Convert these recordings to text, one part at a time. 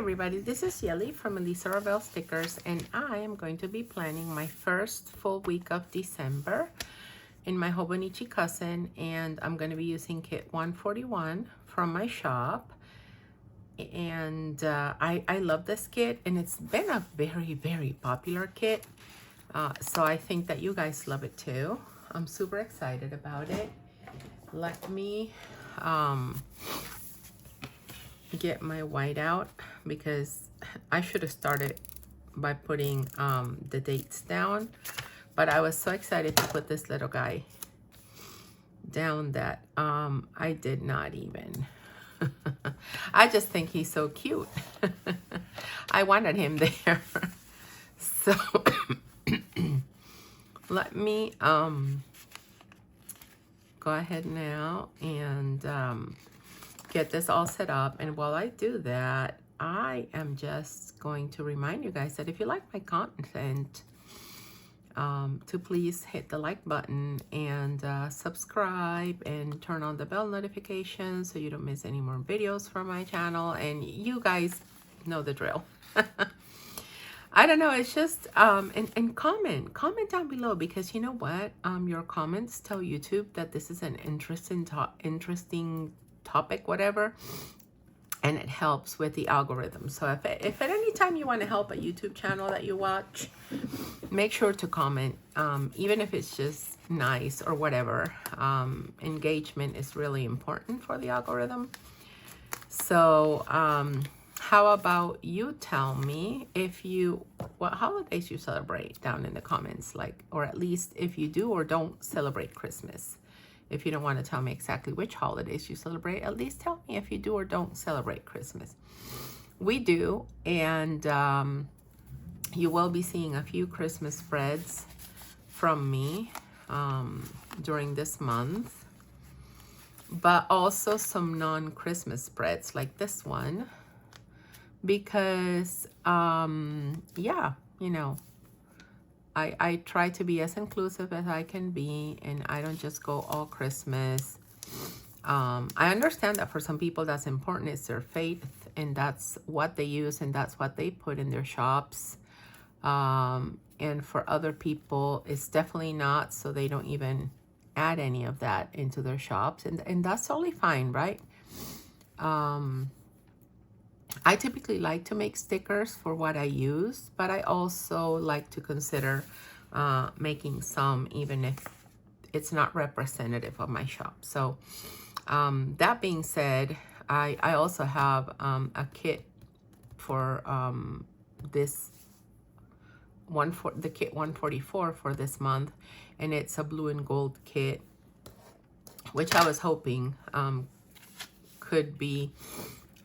everybody, this is Yeli from Elisa Ravel Stickers, and I am going to be planning my first full week of December in my Hobonichi cousin, and I'm going to be using kit 141 from my shop. And I love this kit, and it's been a very popular kit, so I think that you guys love it too. I'm super excited about it. Let me get my white out, because I should have started by putting the dates down, but I was so excited to put this little guy down that I did not even. I just think he's so cute. I wanted him there. So let me go ahead now and get this all set up. And while I do that, I am just going to remind you guys that if you like my content, to please hit the like button and subscribe and turn on the bell notifications so you don't miss any more videos from my channel. And you guys know the drill. I don't know, it's just and comment down below, because you know what, your comments tell YouTube that this is an interesting topic, whatever, and it helps with the algorithm. So if at any time you want to help a YouTube channel that you watch, make sure to comment, even if it's just nice or whatever. Engagement is really important for the algorithm. So how about you tell me what holidays you celebrate down in the comments, like, or at least if you do or don't celebrate Christmas. If you don't want to tell me exactly which holidays you celebrate, at least tell me if you do or don't celebrate Christmas. We do, and you will be seeing a few Christmas spreads from me during this month, but also some non-Christmas spreads like this one, because yeah, you know, I try to be as inclusive as I can be, and I don't just go all Christmas. I understand that for some people that's important, it's their faith, and that's what they use, and that's what they put in their shops. And for other people, it's definitely not, so they don't even add any of that into their shops, and that's totally fine, right? I typically like to make stickers for what I use, but I also like to consider making some, even if it's not representative of my shop. So that being said, I also have a kit for this one, for the kit 144 for this month, and it's a blue and gold kit, which I was hoping could be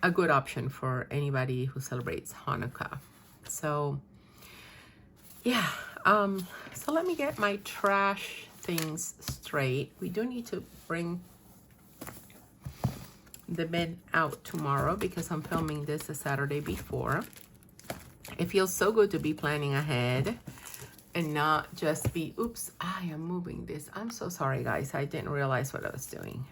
a good option for anybody who celebrates Hanukkah. So yeah, so let me get my trash things straight. We do need to bring the bin out tomorrow because I'm filming this the Saturday before. It feels so good to be planning ahead and not just be, oops, I am moving this. I'm so sorry, guys. I didn't realize what I was doing.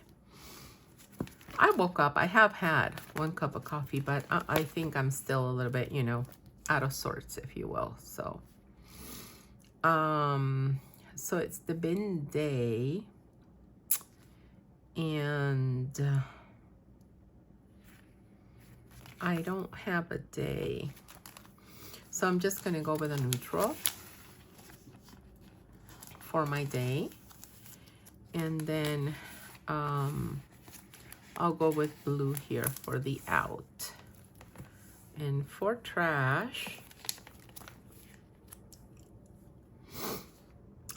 I woke up, I have had 1 cup of coffee, but I think I'm still a little bit, you know, out of sorts, if you will. So, so it's the bin day, and I don't have a day. So I'm just gonna go with a neutral for my day. And then, I'll go with blue here for the out. And for trash,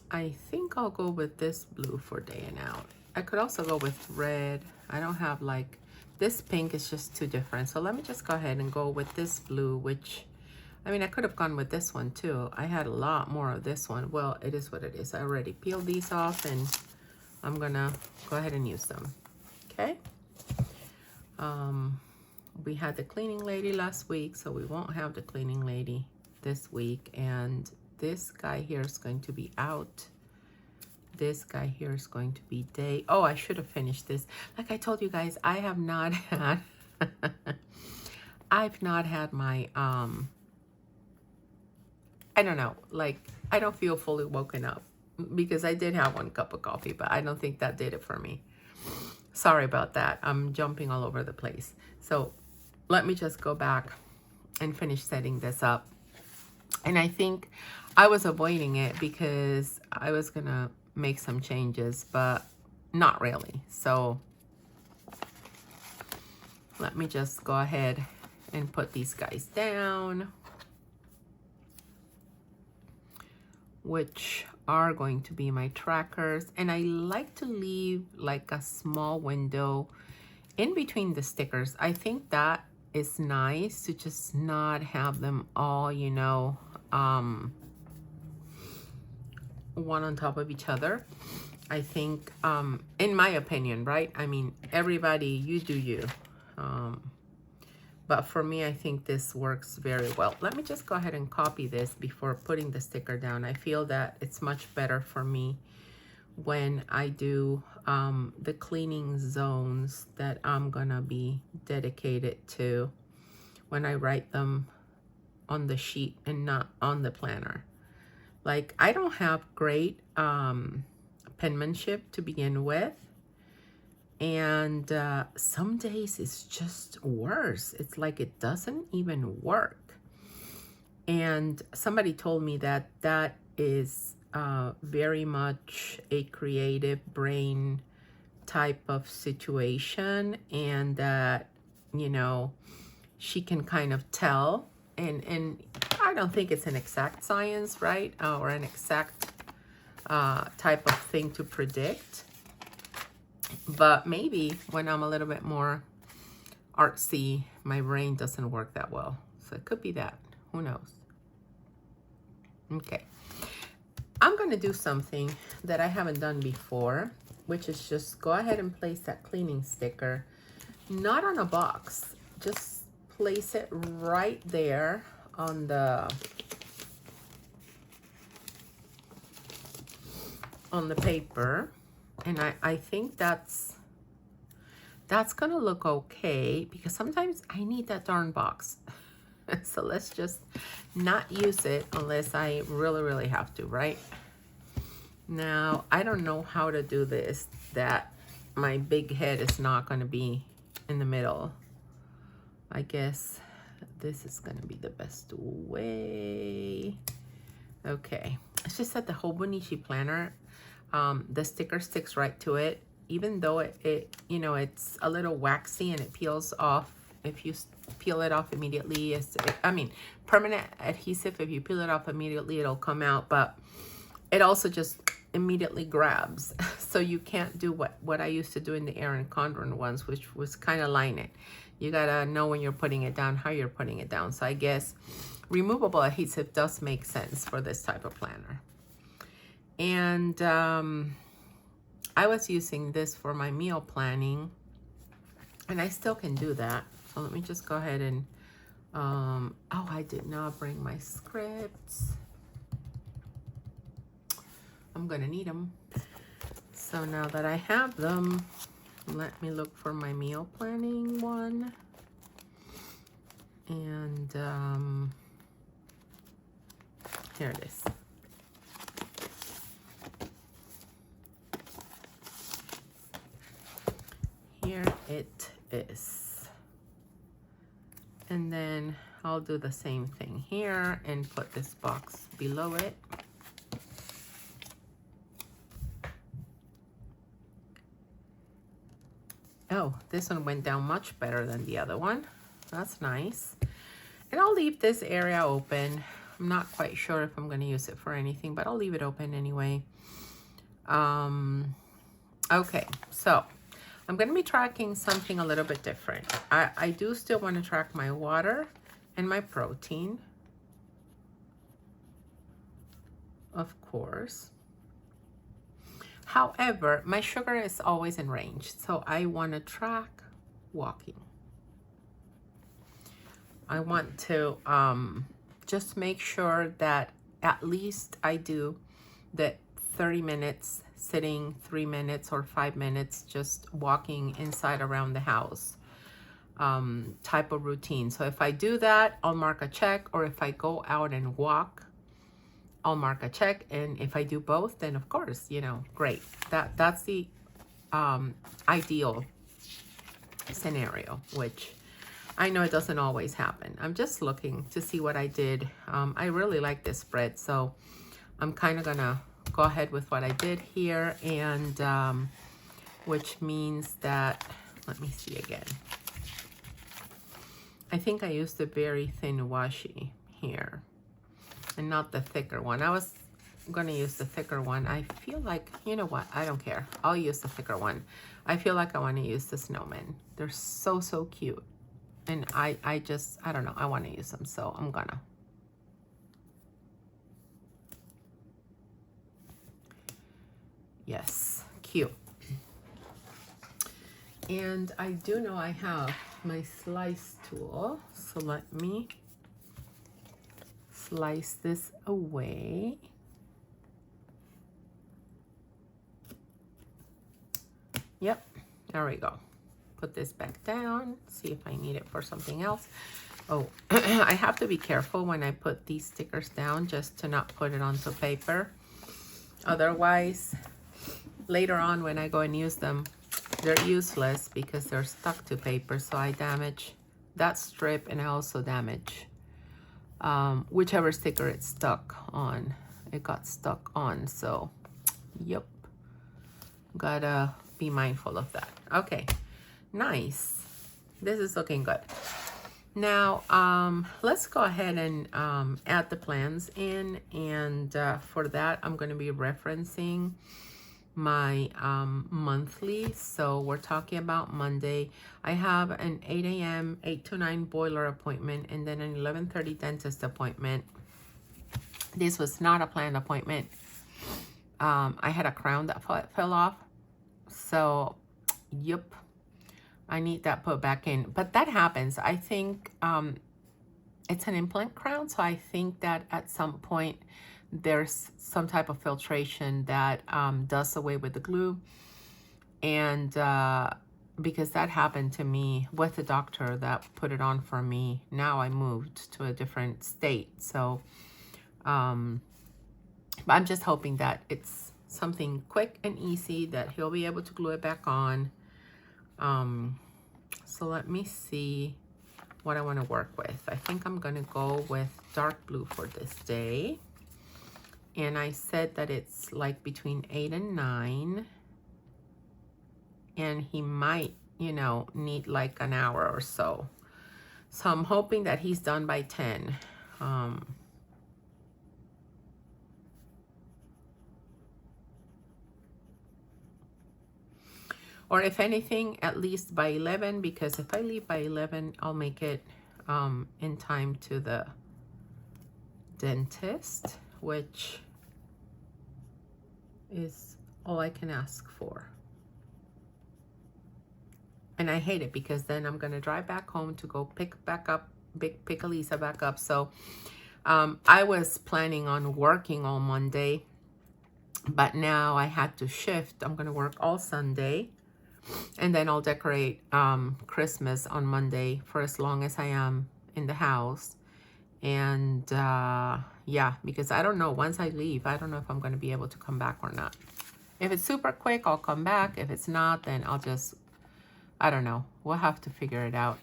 I think I'll go with this blue for day and out. I could also go with red. I don't have, like, this pink is just too different. So let me just go ahead and go with this blue, which, I mean, I could have gone with this one too. I had a lot more of this one. Well, it is what it is. I already peeled these off, and I'm gonna go ahead and use them. Okay. We had the cleaning lady last week, so we won't have the cleaning lady this week. And this guy here is going to be out. This guy here is going to be day. Oh, I should have finished this. Like I told you guys, I have not had I've not had my, I don't know, like, I don't feel fully woken up because I did have 1 cup of coffee, but I don't think that did it for me. Sorry about that. I'm jumping all over the place. So let me just go back and finish setting this up. And I think I was avoiding it because I was going to make some changes, but not really. So let me just go ahead and put these guys down, which are going to be my trackers. And I like to leave like a small window in between the stickers. I think that is nice to just not have them all, you know, one on top of each other. I think, in my opinion, right? I mean, everybody, you do you. But for me, I think this works very well. Let me just go ahead and copy this before putting the sticker down. I feel that it's much better for me when I do the cleaning zones that I'm gonna be dedicated to when I write them on the sheet and not on the planner. Like, I don't have great penmanship to begin with. And some days it's just worse. It's like it doesn't even work. And somebody told me that that is very much a creative brain type of situation, and that, you know, she can kind of tell. And I don't think it's an exact science, right? Or an exact type of thing to predict. But maybe when I'm a little bit more artsy, my brain doesn't work that well. So it could be that. Who knows? Okay. I'm going to do something that I haven't done before, which is just go ahead and place that cleaning sticker, not on a box. Just place it right there on the paper. And I think that's gonna look okay, because sometimes I need that darn box. So let's just not use it unless I really, really have to, right? Now, I don't know how to do this, that my big head is not gonna be in the middle. I guess this is gonna be the best way. Okay, it's just that the Hobonichi planner, the sticker sticks right to it, even though it you know, it's a little waxy and it peels off. If you peel it off immediately, I mean, permanent adhesive, if you peel it off immediately, it'll come out, but it also just immediately grabs. So you can't do what I used to do in the Erin Condren ones, which was kind of line it. You gotta know when you're putting it down, how you're putting it down. So I guess removable adhesive does make sense for this type of planner. And I was using this for my meal planning, and I still can do that. So let me just go ahead and, oh, I did not bring my scripts. I'm gonna need them. So now that I have them, let me look for my meal planning one. And here it is. Here it is. And then I'll do the same thing here and put this box below it. Oh, this one went down much better than the other one. That's nice. And I'll leave this area open. I'm not quite sure if I'm going to use it for anything, but I'll leave it open anyway. Okay, so I'm going to be tracking something a little bit different. I do still want to track my water and my protein, of course. However, my sugar is always in range, so I want to track walking. I want to just make sure that at least I do that 30 minutes sitting, 3 minutes or 5 minutes just walking inside around the house. type of routine. So if I do that, I'll mark a check, or if I go out and walk, I'll mark a check. And if I do both, then of course, you know, great. That's the ideal scenario, which I know it doesn't always happen. I'm just looking to see what I did. I really like this spread, so I'm kind of gonna go ahead with what I did here, and which means that, let me see again. I think I used the very thin washi here and not the thicker one. I was gonna use the thicker one. I feel like, you know what, I don't care. I'll use the thicker one. I feel like I want to use the snowmen. They're so cute. And I don't know, I want to use them, so I'm gonna. Yes, cute. And I do know I have my slice tool, so let me slice this away. Yep, there we go. Put this back down, see if I need it for something else. Oh, I have to be careful when I put these stickers down, just to not put it onto paper. Otherwise, later on when I go and use them, they're useless because they're stuck to paper. So I damage that strip, and I also damage whichever sticker it's stuck on. It got stuck on, so yep, gotta be mindful of that. Okay, nice. This is looking good. Now let's go ahead and add the plans in, and for that I'm going to be referencing my monthly. So we're talking about Monday. I have an 8 a.m. 8 to 9 boiler appointment, and then an 11:30 dentist appointment. This was not a planned appointment. I had a crown that fell off, so yep, I need that put back in. But that happens. I think it's an implant crown, so I think that at some point there's some type of filtration that does away with the glue. And because that happened to me with the doctor that put it on for me. Now I moved to a different state, so but I'm just hoping that it's something quick and easy, that he'll be able to glue it back on. So let me see what I want to work with. I think I'm going to go with dark blue for this day. And I said that it's like between 8 and 9. And he might, you know, need like an hour or so. So I'm hoping that he's done by 10. Or if anything, at least by 11, because if I leave by 11, I'll make it in time to the dentist, which is all I can ask for. And I hate it because then I'm going to drive back home to go pick Elisa back up. So I was planning on working all Monday, but now I had to shift. I'm going to work all Sunday. And then I'll decorate Christmas on Monday for as long as I am in the house. And yeah, because I don't know, once I leave, I don't know if I'm going to be able to come back or not. If it's super quick, I'll come back. If it's not, then I'll just, I don't know. We'll have to figure it out.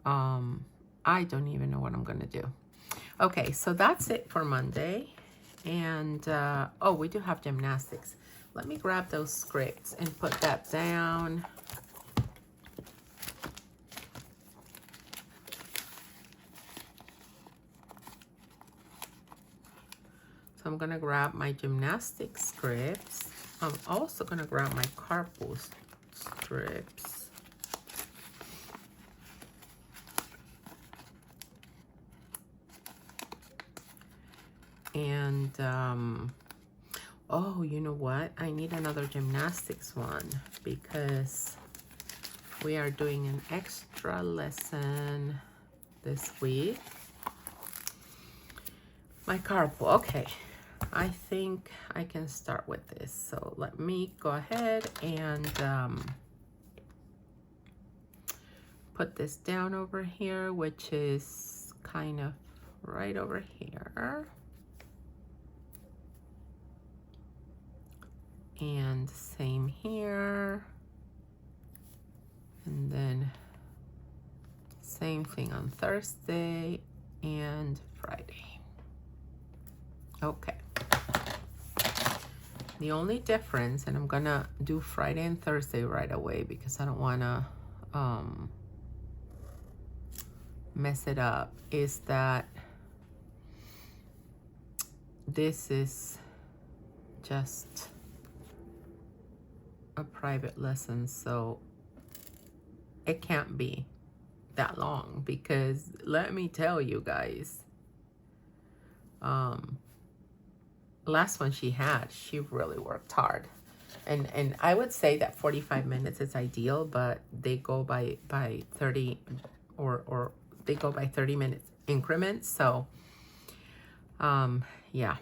I don't even know what I'm going to do. Okay, so that's it for Monday. And, oh, we do have gymnastics. Let me grab those scripts and put that down. So I'm going to grab my gymnastics scripts. I'm also going to grab my carpool strips. And, oh, you know what? I need another gymnastics one because we are doing an extra lesson this week. My carpool. Okay. I think I can start with this. So let me go ahead and put this down over here, which is kind of right over here. And same here. And then same thing on Thursday and Friday. Okay. The only difference, and I'm gonna do Friday and Thursday right away because I don't wanna mess it up, is that this is just a private lesson, so it can't be that long, because let me tell you guys, last one she had, she really worked hard, and I would say that 45 minutes is ideal, but they go by 30 or they go by 30 minutes increments, so yeah,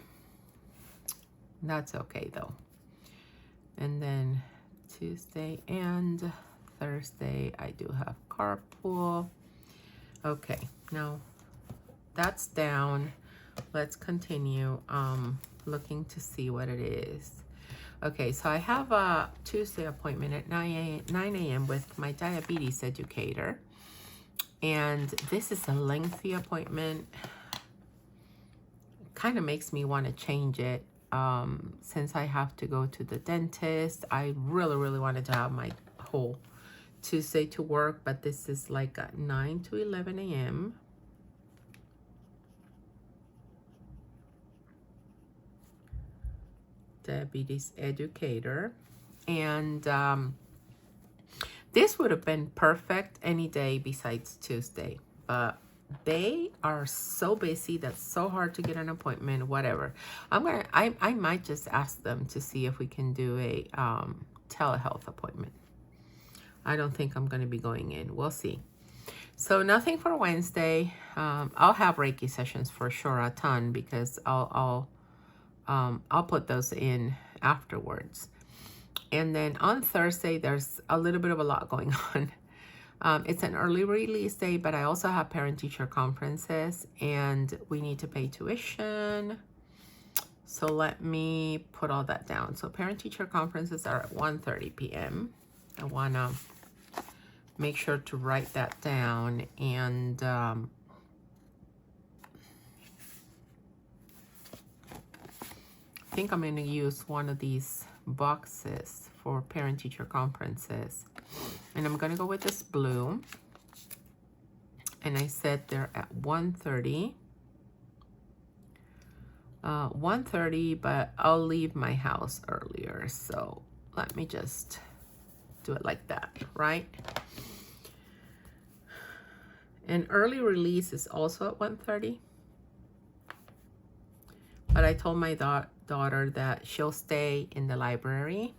that's okay though. And then Tuesday and Thursday I do have carpool. Okay, now that's down. Let's continue looking to see what it is. Okay, so I have a Tuesday appointment at 9 a.m. with my diabetes educator, and this is a lengthy appointment. Kind of makes me want to change it. Since I have to go to the dentist, I really wanted to have my whole Tuesday to work, but this is like at 9 to 11 a.m. Diabetes educator, and this would have been perfect any day besides Tuesday, but they are so busy, that's so hard to get an appointment, whatever. I might just ask them to see if we can do a telehealth appointment. I don't think I'm going to be going in. We'll see. So nothing for Wednesday. I'll have Reiki sessions for sure, a ton, because I'll put those in afterwards. And then on Thursday, there's a little bit of a lot going on. It's an early release day, but I also have parent-teacher conferences, and we need to pay tuition. So let me put all that down. So parent-teacher conferences are at 1:30 p.m. I want to make sure to write that down. And I think I'm going to use one of these boxes for parent-teacher conferences. And I'm going to go with this blue. And I said they're at 1:30. 1:30, but I'll leave my house earlier. So let me just do it like that, right? And early release is also at 1:30. But I told my daughter that she'll stay in the library.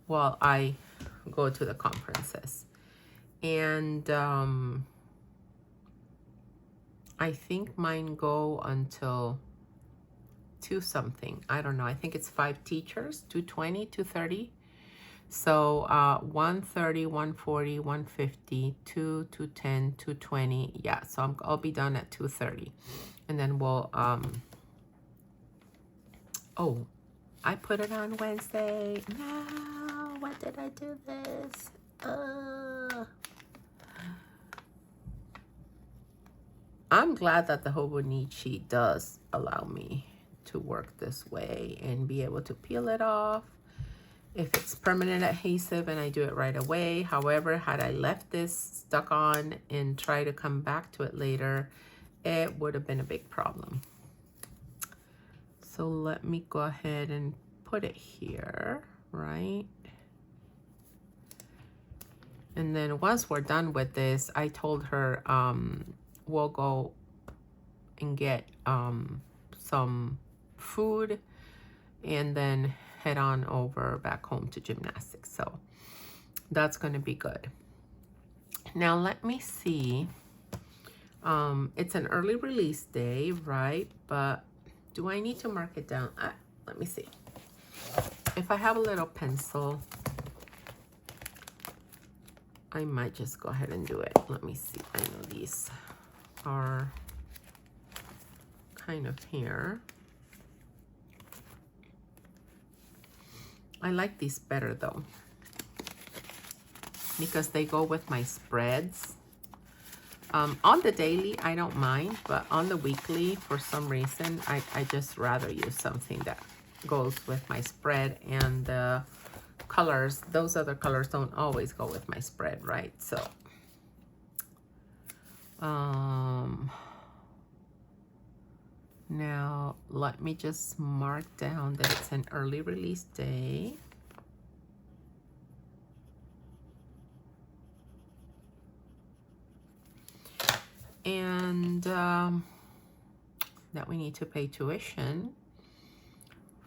While I go to the conferences. And I think mine go until 2 something. I don't know. I think it's 5 teachers, 2:20, 2:30. So 1:30, 1:40, 1:50, 2, 2:10, 2:20. Yeah, so I'll be done at 2:30. And then we'll oh, I put it on Wednesday. No, why did I do this? I'm glad that the Hobonichi does allow me to work this way and be able to peel it off if it's permanent adhesive, and I do it right away. However, had I left this stuck on and try to come back to it later, it would have been a big problem. So let me go ahead and put it here, right? And then once we're done with this, I told her we'll go and get some food and then head on over back home to gymnastics. So that's going to be good. Now let me see. It's an early release day, right? But do I need to mark it down? Let me see. If I have a little pencil, I might just go ahead and do it. Let me see. I know these are kind of here. I like these better though, because they go with my spreads. On the daily, I don't mind, but on the weekly, for some reason, I just rather use something that goes with my spread, and the colors, those other colors don't always go with my spread, right? So, now let me just mark down that it's an early release day. And that we need to pay tuition,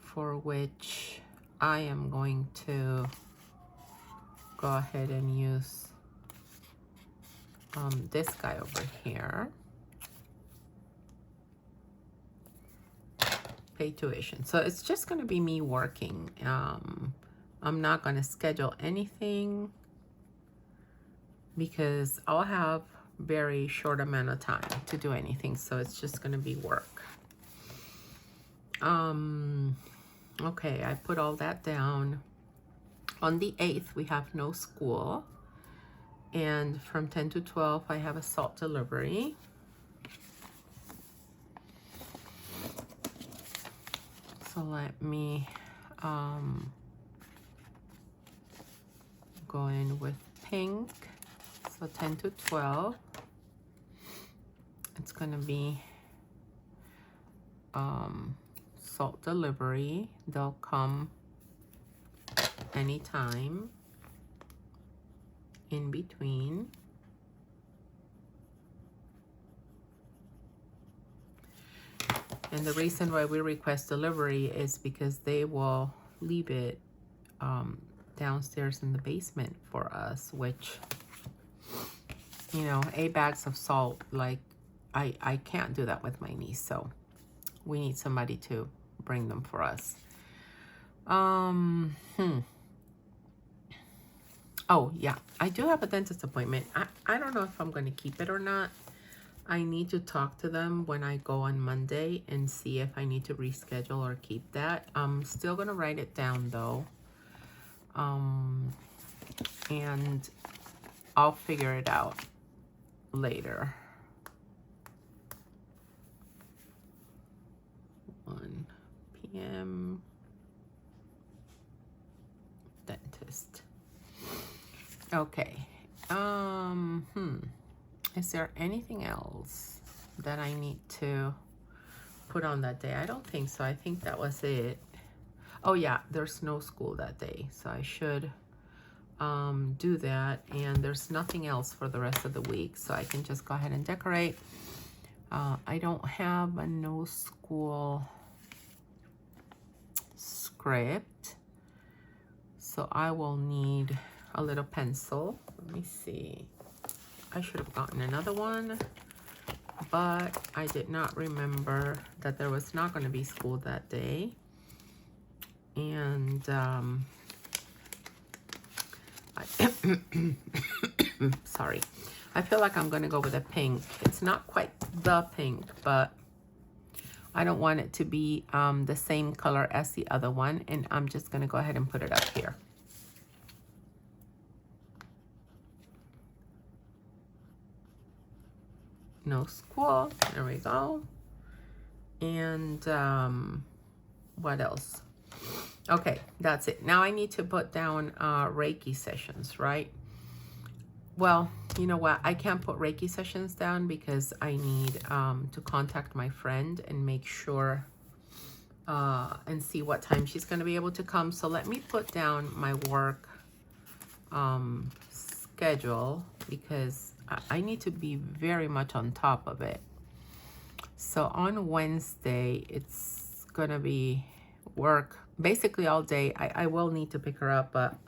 for which I am going to go ahead and use this guy over here. Pay tuition. So it's just going to be me working. I'm not going to schedule anything because I'll have very short amount of time to do anything, so it's just going to be work. Okay, I put all that down. On the 8th, we have no school, and from 10 to 12, I have a salt delivery. So let me go in with pink. So 10 to 12, it's going to be salt delivery. They'll come anytime in between. And the reason why we request delivery is because they will leave it downstairs in the basement for us, which, you know, 8 bags of salt, like I can't do that with my niece, so we need somebody to bring them for us. Oh yeah, I do have a dentist appointment. I don't know if I'm going to keep it or not. I need to talk to them when I go on Monday and see if I need to reschedule or keep that. I'm still going to write it down though. And I'll figure it out later. 1 p.m. dentist. Okay. Is there anything else that I need to put on that day? I don't think so. I think that was it. Oh yeah, there's no school that day, so I should do that. And there's nothing else for the rest of the week, so I can just go ahead and decorate. I don't have a no school script, so I will need a little pencil. Let me see. I should have gotten another one, but I did not remember that there was not going to be school that day. And sorry, I feel like I'm going to go with a pink. It's not quite the pink, but I don't want it to be the same color as the other one, and I'm just going to go ahead and put it up here. No school. There we go. And what else? Okay, that's it. Now I need to put down Reiki sessions, right? Well, you know what? I can't put Reiki sessions down because I need to contact my friend and make sure and see what time she's going to be able to come. So let me put down my work schedule because I need to be very much on top of it. So on Wednesday, it's going to be work basically all day. I will need to pick her up, but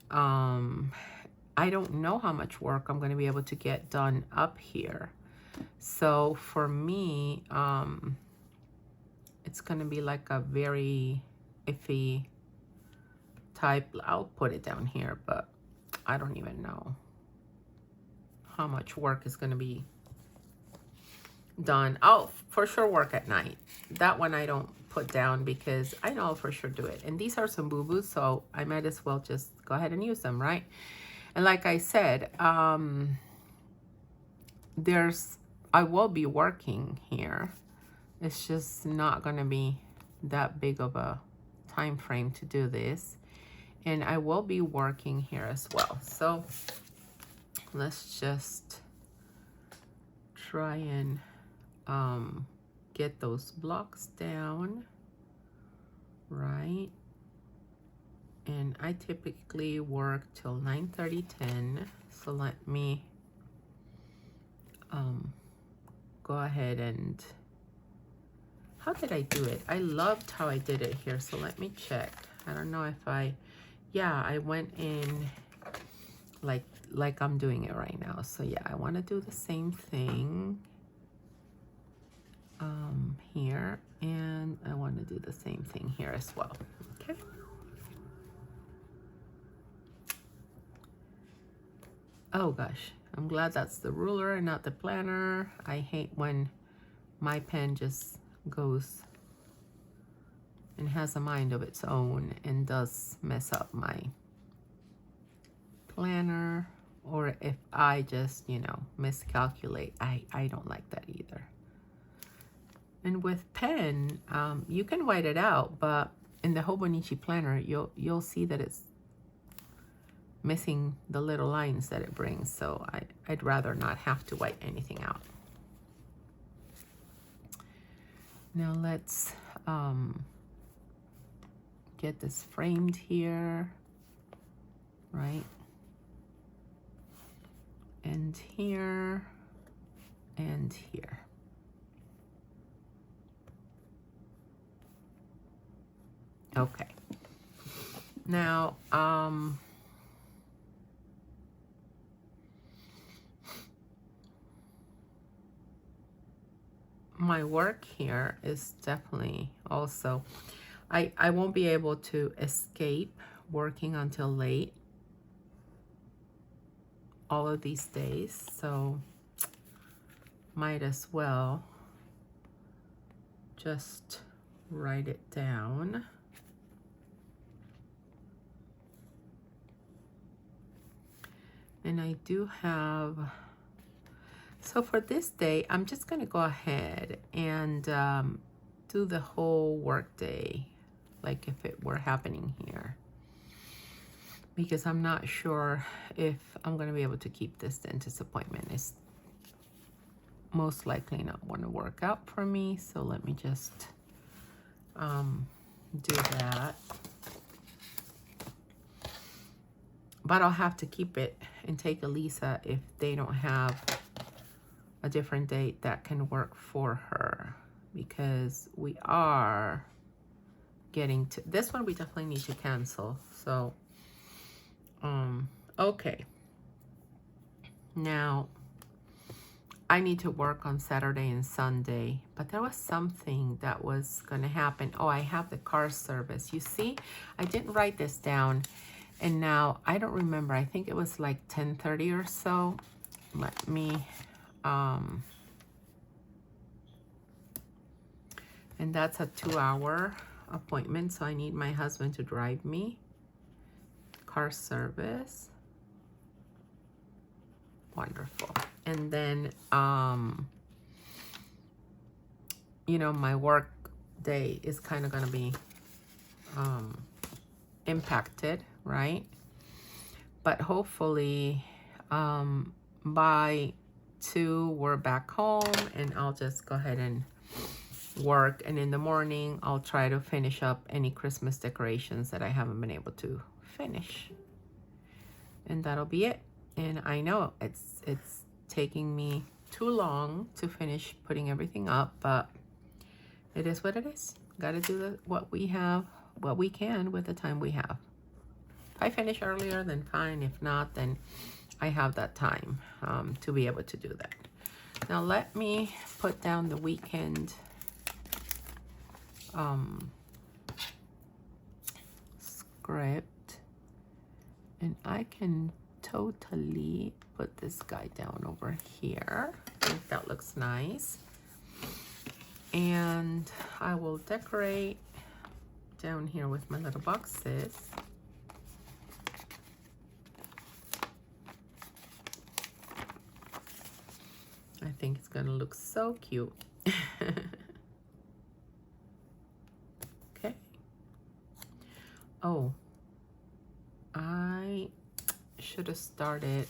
I don't know how much work I'm going to be able to get done up here. So for me, it's going to be like a very iffy type. I'll put it down here, but I don't even know how much work is going to be done. I'll for sure work at night. That one I don't put down because I know I'll for sure do it. And these are some boo-boos, so I might as well just go ahead and use them, right? And like I said, I will be working here. It's just not going to be that big of a time frame to do this. And I will be working here as well. So let's just try and get those blocks down, right? And I typically work till 9:30, 10. So let me go ahead and, how did I do it? I loved how I did it here. So let me check. I don't know if yeah, I went in like I'm doing it right now. So yeah, I want to do the same thing here, and I want to do the same thing here as well. Okay. Oh gosh, I'm glad that's the ruler and not the planner. I hate when my pen just goes and has a mind of its own and does mess up my planner, or if I just, you know, miscalculate. I don't like that either. And with pen, you can white it out, but in the Hobonichi planner, you'll see that it's missing the little lines that it brings. So I'd rather not have to white anything out. Now let's get this framed here, right? And here, and here. Okay. Now, my work here is definitely also, I won't be able to escape working until late all of these days, so might as well just write it down. And I do have, so for this day, I'm just going to go ahead and do the whole work day, like if it were happening here. Because I'm not sure if I'm going to be able to keep this dentist appointment. It's most likely not going to work out for me. So let me just do that. But I'll have to keep it and take Elisa if they don't have a different date that can work for her, because we are getting to this one. We definitely need to cancel. So okay, now I need to work on Saturday and Sunday, but there was something that was going to happen. Oh, I have the car service. You see, I didn't write this down, and now I don't remember. I think it was like 10:30 or so. Let me and that's a 2-hour appointment, so I need my husband to drive me. Car service. Wonderful. And then you know, my work day is kind of going to be impacted, right? But hopefully by 2 we're back home, and I'll just go ahead and work, and in the morning I'll try to finish up any Christmas decorations that I haven't been able to finish, and that'll be it. And I know it's taking me too long to finish putting everything up, but it is what it is. Got to do what we have, what we can with the time we have. If I finish earlier, then fine. If not, then I have that time to be able to do that. Now let me put down the weekend script, and I can totally put this guy down over here. I think that looks nice. And I will decorate down here with my little boxes. I think it's gonna look so cute. Okay. Oh, I should have started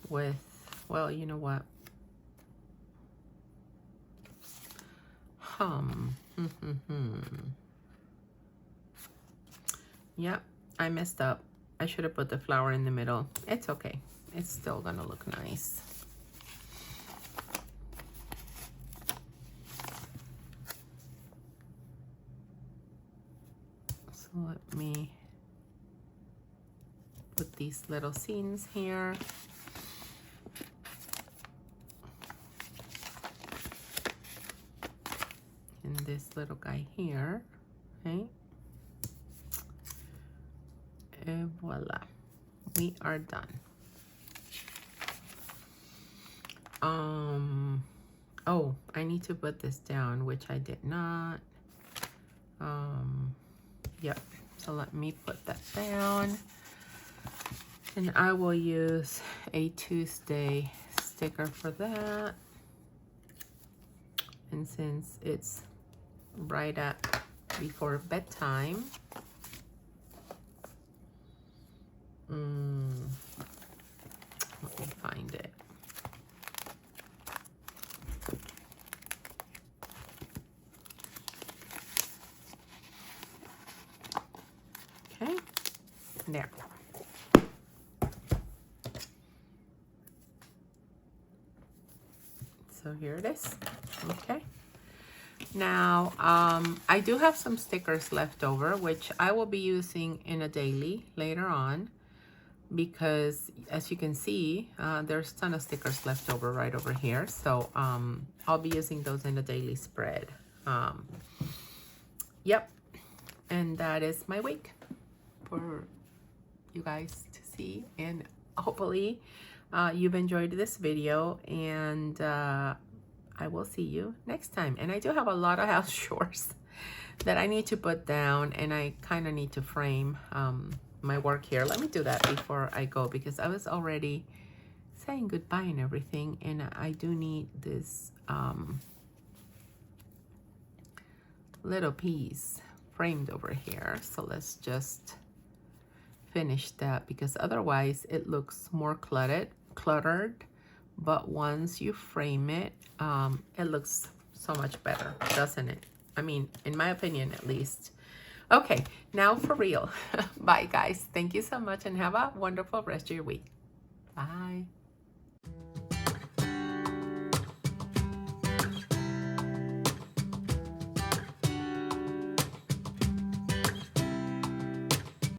with, well, you know what? Yep, I messed up. I should have put the flower in the middle. It's okay. It's still gonna look nice. So let me put these little scenes here. And this little guy here, okay? And voila, we are done. Oh, I need to put this down, which I did not. Yep, so let me put that down. And I will use a Tuesday sticker for that. And since it's right at before bedtime, let me find it. Okay, there. So here it is. Okay. Now, I do have some stickers left over, which I will be using in a daily later on, because as you can see, there's a ton of stickers left over right over here. So I'll be using those in a daily spread. Yep. And that is my week for you guys to see. And hopefully you've enjoyed this video, and I will see you next time. And I do have a lot of house chores that I need to put down, and I kind of need to frame my work here. Let me do that before I go, because I was already saying goodbye and everything, and I do need this little piece framed over here. So let's just finish that, because otherwise it looks more cluttered. But once you frame it, it looks so much better, doesn't it? I mean, in my opinion, at least. Okay, now for real. Bye, guys. Thank you so much, and have a wonderful rest of your week. Bye.